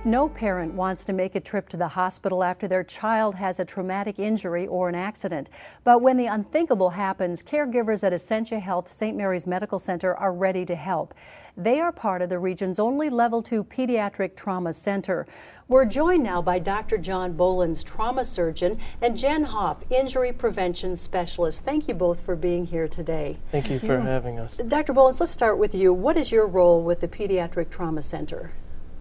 No parent wants to make a trip to the hospital after their child has a traumatic injury or an accident. But when the unthinkable happens, caregivers at Essentia Health-St. Mary's Medical Center are ready to help. They are part of the region's only Level 2 Pediatric Trauma Center. We're joined now by Dr. John Bollins, trauma surgeon, and Jenn Hoff, injury prevention specialist. Thank you both for being here today. Thank you for having us. Dr. Bollins, let's start with you. What is your role with the Pediatric Trauma Center?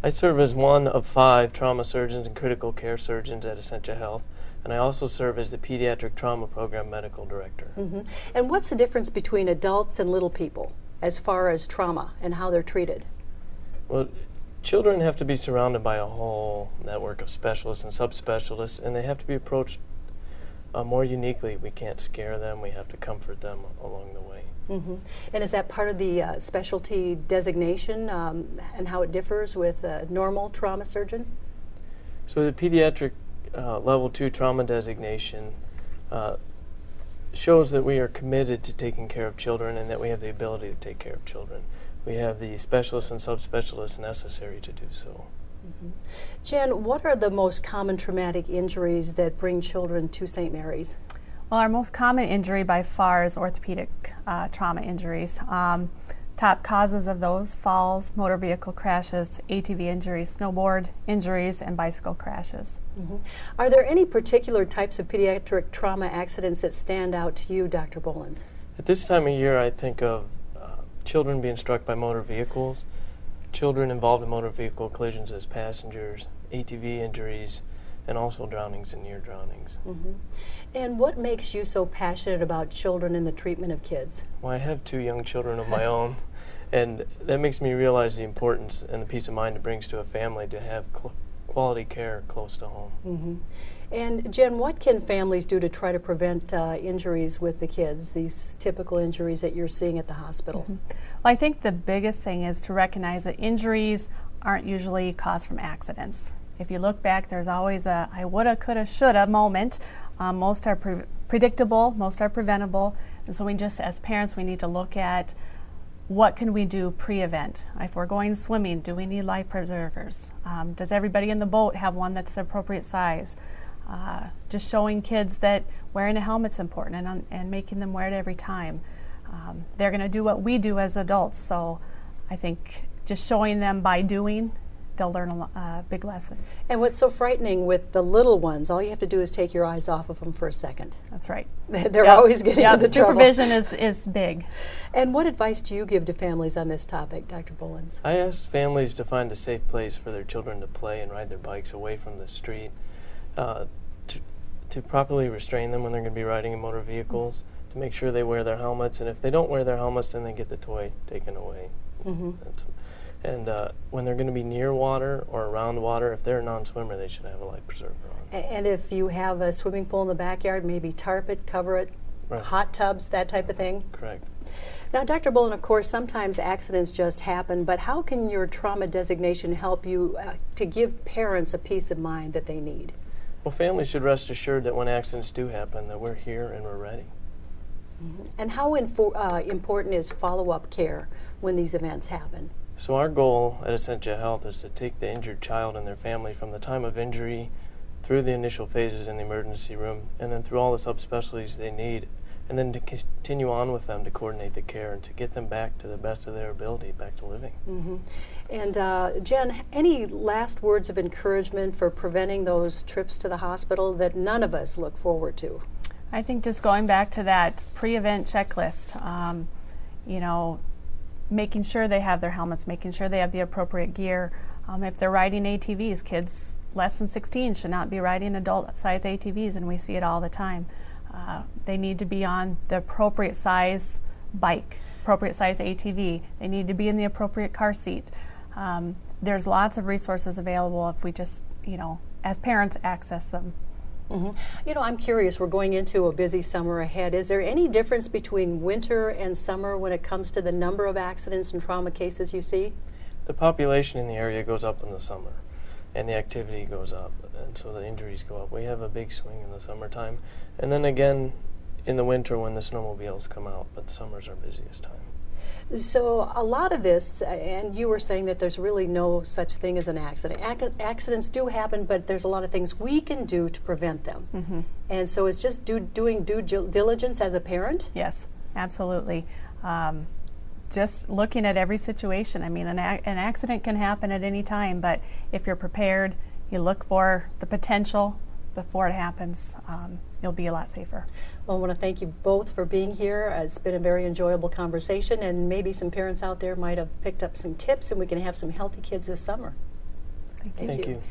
I serve as one of 5 trauma surgeons and critical care surgeons at Essentia Health, and I also serve as the Pediatric Trauma Program Medical Director. And what's the difference between adults and little people as far as trauma and how they're treated? Well, children have to be surrounded by a whole network of specialists and subspecialists, and they have to be approached more uniquely. We can't scare them, we have to comfort them along the way. And is that part of the specialty designation and how it differs with a normal trauma surgeon? So the Pediatric Level 2 Trauma Designation shows that we are committed to taking care of children and that we have the ability to take care of children. We have the specialists and subspecialists necessary to do so. Jen, what are the most common traumatic injuries that bring children to St. Mary's? Well, our most common injury by far is orthopedic trauma injuries. Top causes of those: falls, motor vehicle crashes, ATV injuries, snowboard injuries, and bicycle crashes. Are there any particular types of pediatric trauma accidents that stand out to you, Dr. Bollins? At this time of year, I think of children being struck by motor vehicles, children involved in motor vehicle collisions as passengers, ATV injuries, and also drownings and near drownings. And what makes you so passionate about children and the treatment of kids? Well, I have 2 young children of my own, and that makes me realize the importance and the peace of mind it brings to a family to have quality care close to home. And Jen, what can families do to try to prevent injuries with the kids, these typical injuries that you're seeing at the hospital? Well, I think the biggest thing is to recognize that injuries aren't usually caused from accidents. If you look back, there's always a I woulda, coulda, shoulda moment. Most are predictable, most are preventable, and so we just, as parents, we need to look at what can we do pre-event. If we're going swimming, do we need life preservers? Does everybody in the boat have one that's the appropriate size? Just showing kids that wearing a helmet's important and making them wear it every time. They're going to do what we do as adults, so I think just showing them by doing, they'll learn a big lesson. And what's so frightening with the little ones, all you have to do is take your eyes off of them for a second. That's right. They're always getting into trouble. Supervision is big. And what advice do you give to families on this topic, Dr. Bollins? I ask families to find a safe place for their children to play and ride their bikes away from the street, to properly restrain them when they're going to be riding in motor vehicles, to make sure they wear their helmets, and if they don't wear their helmets, then they get the toy taken away. And when they're going to be near water or around water, if they're a non-swimmer, they should have a life preserver on. And if you have a swimming pool in the backyard, maybe tarp it, cover it, hot tubs, that type of thing? Correct. Now, Dr. Bollins, of course, sometimes accidents just happen, but how can your trauma designation help you to give parents a peace of mind that they need? Well, families should rest assured that when accidents do happen, that we're here and we're ready. And how important is follow-up care when these events happen? So our goal at Essentia Health is to take the injured child and their family from the time of injury through the initial phases in the emergency room and then through all the subspecialties they need, and then to continue on with them to coordinate the care and to get them back to the best of their ability, back to living. And Jen, any last words of encouragement for preventing those trips to the hospital that none of us look forward to? I think just going back to that pre-event checklist, you know, making sure they have their helmets, making sure they have the appropriate gear. If they're riding ATVs, kids less than 16 should not be riding adult-size ATVs, and we see it all the time. They need to be on the appropriate size bike, appropriate size ATV. They need to be in the appropriate car seat. There's lots of resources available if we just, you know, as parents, access them. You know, I'm curious, we're going into a busy summer ahead. Is there any difference between winter and summer when it comes to the number of accidents and trauma cases you see? The population in the area goes up in the summer, and the activity goes up, and so the injuries go up. We have a big swing in the summertime, and then again in the winter when the snowmobiles come out, but summer's our busiest time. So a lot of this, and you were saying that there's really no such thing as an accident. Accidents do happen, but there's a lot of things we can do to prevent them. Mm-hmm. And so it's just doing due diligence as a parent? Yes, absolutely. Just looking at every situation. I mean, an accident can happen at any time, but if you're prepared, you look for the potential before it happens, you'll be a lot safer. Well, I want to thank you both for being here. It's been a very enjoyable conversation, and maybe some parents out there might have picked up some tips, and we can have some healthy kids this summer. Thank you. Thank you.